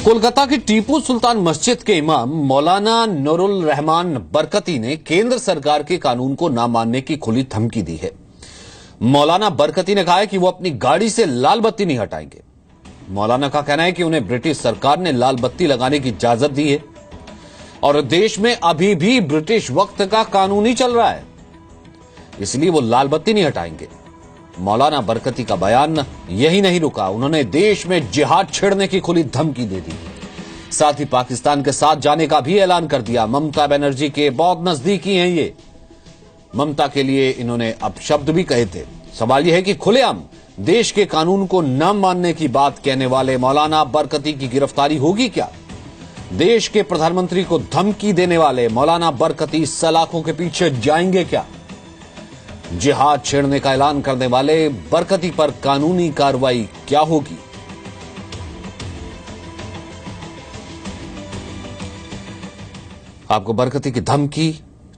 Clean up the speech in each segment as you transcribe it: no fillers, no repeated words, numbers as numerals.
कोलकाता की टीपू सुल्तान मस्जिद के इमाम मौलाना नूरुल रहमान बरकती ने केंद्र सरकार के कानून को न मानने की खुली धमकी दी है। मौलाना बरकती ने कहा है कि वो अपनी गाड़ी से लाल बत्ती नहीं हटाएंगे। मौलाना का कहना है कि उन्हें ब्रिटिश सरकार ने लाल बत्ती लगाने की इजाजत दी है और देश में अभी भी ब्रिटिश वक्त का कानून ही चल रहा है, इसलिए वो लाल बत्ती नहीं हटाएंगे। मौलाना बरकती का बयान यही नहीं रुका, उन्होंने देश में जिहाद छेड़ने की खुली धमकी दे दी। साथ ही पाकिस्तान के साथ जाने का भी ऐलान कर दिया। ममता बनर्जी के बहुत नजदीकी हैं ये। ममता के लिए इन्होंने अपशब्द भी कहे थे। सवाल यह है कि खुलेआम देश के कानून को न मानने की बात कहने वाले मौलाना बरकती की गिरफ्तारी होगी क्या? देश के प्रधानमंत्री को धमकी देने वाले मौलाना बरकती सलाखों के पीछे जाएंगे क्या? जिहाद छेड़ने का ऐलान करने वाले बरकती पर कानूनी कार्रवाई क्या होगी? आपको बरकती की धमकी,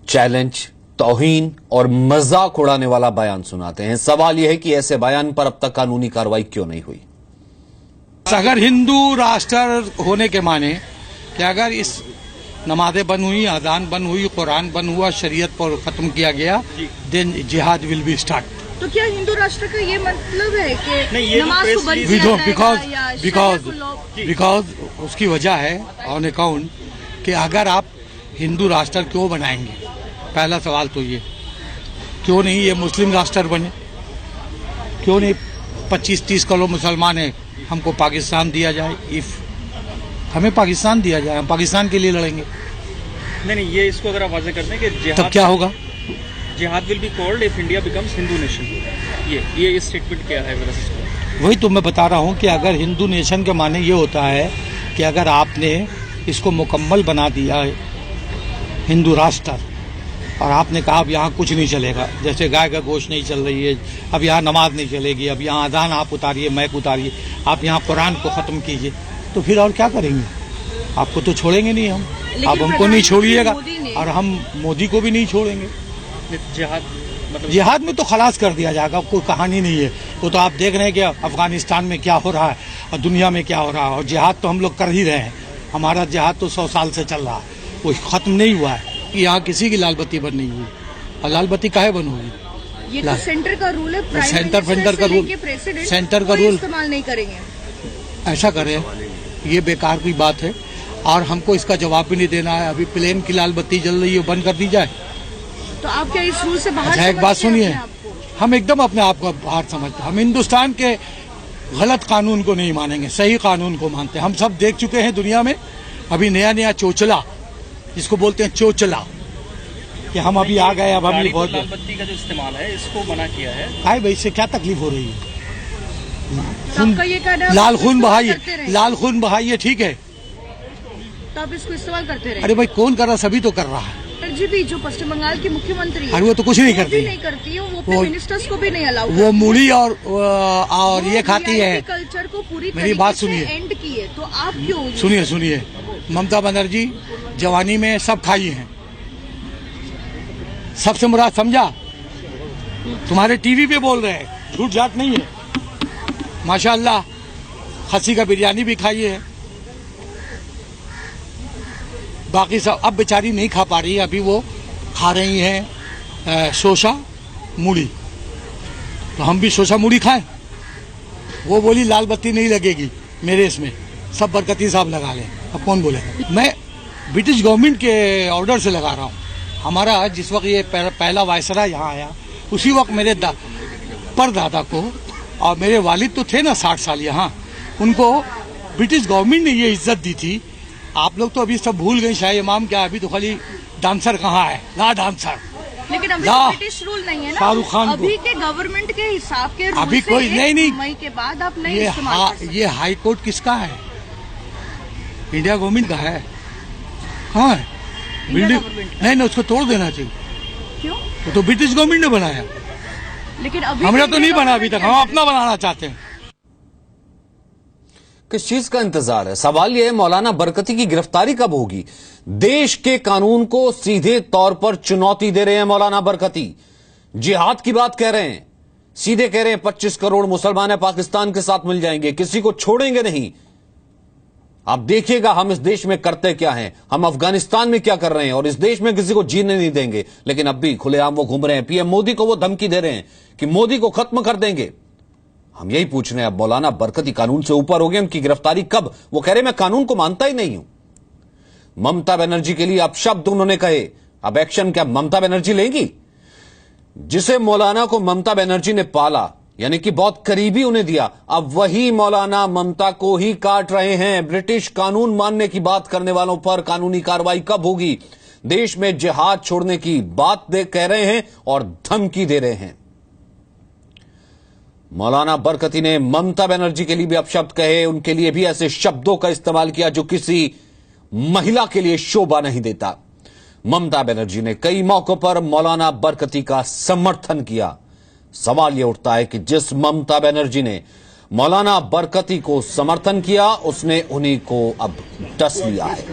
चैलेंज, तौहीन और मजाक उड़ाने वाला बयान सुनाते हैं। सवाल यह है कि ऐसे बयान पर अब तक कानूनी कार्रवाई क्यों नहीं हुई? अगर हिंदू राष्ट्र होने के माने कि अगर इस नमाजें बंद हुई, अजान बंद हुई, कुरान बंद हुआ, शरीयत पर खत्म किया गया, देन जिहाद विल बी स्टार्ट। तो क्या हिंदू राष्ट्र का ये मतलब है कि नमाज को बंद किया जाएगा? बिकॉज उसकी वजह है ऑन अकाउंट कि अगर आप हिंदू राष्ट्र क्यों बनाएंगे, पहला सवाल तो ये, क्यों नहीं ये मुस्लिम राष्ट्र बने? क्यों नहीं 25-30 करोड़ मुसलमान है, हमको पाकिस्तान दिया जाए? इफ हमें पाकिस्तान दिया जाए, हम पाकिस्तान के लिए लड़ेंगे। नहीं, ये इसको अगर आप वाज़ेह करते हैं कि जिहाद, तब क्या होगा? जिहाद will be called if India becomes Hindu nation. ये स्टेटमेंट क्या है? वही तो मैं बता रहा हूँ कि अगर हिंदू नेशन के माने ये होता है कि अगर आपने इसको मुकम्मल बना दिया है हिंदू राष्ट्र और आपने कहा अब यहाँ कुछ नहीं चलेगा, जैसे गाय का गोश्त नहीं चल रही है, अब यहाँ नमाज नहीं चलेगी, अब यहाँ अजान आप उतारिए, मैक उतारिए, आप यहाँ कुरान को ख़त्म कीजिए, तो फिर और क्या करेंगे? आपको तो छोड़ेंगे नहीं हम, आप हमको नहीं छोड़िएगा और हम मोदी को भी नहीं छोड़ेंगे। जिहाद में तो खलास कर दिया जाएगा, कोई कहानी नहीं है। वो तो आप देख रहे हैं कि अफगानिस्तान में क्या हो रहा है और दुनिया में क्या हो रहा है, और जिहाद तो हम लोग कर ही रहे हैं। हमारा जिहाद तो 100 साल से चल रहा है, वो खत्म नहीं हुआ है कि यहाँ किसी की लाल बत्ती बंद नहीं हुई। और लाल बत्ती काहे बंद होगी? ये तो सेंटर का रूल है, सेंटर का रूल इस्तेमाल नहीं करेंगे। ऐसा करें, ये बेकार की बात है और हमको इसका जवाब भी नहीं देना है। अभी प्लेन की लाल बत्ती जल रही है, बंद कर दी जाए। तो आप क्या इस रूल से बाहर? अच्छा, एक बात सुनिए, हम एकदम अपने आप को बाहर समझते हैं। हम हिंदुस्तान के गलत कानून को नहीं मानेंगे, सही कानून को मानते हैं। हम सब देख चुके हैं दुनिया में, अभी नया नया चोचला, जिसको बोलते हैं चोचला, कि हम अभी आ गए, अब हम बहुत लाल बत्ती का जो इस्तेमाल है इसको मना किया है। भाई भाई से क्या तकलीफ हो रही है? ये लाल खून बहाइए, ठीक है, तो आप इसको इस्तेमाल करते रहे। अरे भाई कौन कर रहा? सभी तो कर रहा है। बनर्जी भी जो पश्चिम बंगाल की मुख्यमंत्री है, अरे वो तो कुछ नहीं करती, वो अपने मिनिस्टर्स को भी नहीं अलाउ, वो मूली और ये खाती है। कल्चर को पूरी मेरी बात सुनिए, एंड की है, तो आप क्यों? सुनिए, ममता बनर्जी जवानी में सब खाई हैं, सबसे मुराद समझा? तुम्हारे टीवी पे बोल रहे हैं, झूठ झाट नहीं है। माशाअल्लाह खस्सी का बिरयानी भी खाई है, बाकी सब अब बेचारी नहीं खा पा रही है, अभी वो खा रही हैं शोशा मूढ़ी, तो हम भी शोशा मूढ़ी खाएं। वो बोली लाल बत्ती नहीं लगेगी मेरे इसमें, सब बरकती साहब लगा लें। अब कौन बोलेगा? मैं ब्रिटिश गवर्नमेंट के ऑर्डर से लगा रहा हूँ। हमारा जिस वक्त ये पहला वायसराय यहाँ आया, उसी वक्त मेरे परदादा को, और मेरे वालिद तो थे ना 60 साल यहाँ, उनको ब्रिटिश गवर्नमेंट ने ये इज्जत दी थी। आप लोग तो अभी सब भूल गए, शाह इमाम क्या, अभी तो खाली डांसर कहाँ है, ला डांसर। लेकिन अभी तो ब्रिटिश रूल नहीं है ना, शाहरुख खान अभी के गवर्नमेंट के हिसाब के रूल अभी कोई नहीं, मई के बाद आप नहीं इस्तेमाल कर सकते। ये हाई कोर्ट किसका है? इंडिया गवर्नमेंट का है। हाँ, बिल्डिंग नहीं, उसको तोड़ देना चाहिए। क्यों? तो ब्रिटिश गवर्नमेंट ने बनाया, लेकिन अभी हमने तो नहीं बना अभी तक, हम अपना बनाना चाहते हैं। किस चीज का इंतजार है? सवाल यह है मौलाना बरकती की गिरफ्तारी कब होगी? देश के कानून को सीधे तौर पर चुनौती दे रहे हैं मौलाना बरकती। जिहाद की बात कह रहे हैं, सीधे कह रहे हैं 25 करोड़ मुसलमान पाकिस्तान के साथ मिल जाएंगे, किसी को छोड़ेंगे नहीं। आप देखिएगा हम इस देश में करते क्या हैं, हम अफगानिस्तान में क्या कर रहे हैं और इस देश में किसी को जीने नहीं देंगे। लेकिन अब भी खुलेआम वो घूम रहे हैं, पीएम मोदी को वो धमकी दे रहे हैं कि मोदी को खत्म कर देंगे। हम यही पूछ रहे हैं, अब मौलाना बरकती कानून से ऊपर हो गए, उनकी गिरफ्तारी कब? वो कह रहे मैं कानून को मानता ही नहीं हूं। ममता बनर्जी के लिए अपशब्द उन्होंने कहे, अब एक्शन क्या ममता बनर्जी लेंगी? जिसे मौलाना को ममता बनर्जी ने पाला, यानी कि बहुत करीबी उन्हें दिया, अब वही मौलाना ममता को ही काट रहे हैं। ब्रिटिश कानून मानने की बात करने वालों पर कानूनी कार्रवाई कब होगी? देश में जिहाद छोड़ने की बात कह रहे हैं और धमकी दे रहे हैं। मौलाना बरकती ने ममता बनर्जी के लिए भी अपशब्द कहे, उनके लिए भी ऐसे शब्दों का इस्तेमाल किया जो किसी महिला के लिए शोभा नहीं देता। ममता बनर्जी ने कई मौकों पर मौलाना बरकती का समर्थन किया। सवाल यह उठता है कि जिस ममता बनर्जी ने मौलाना बरकती को समर्थन किया, उसने उन्हीं को अब डस लिया है।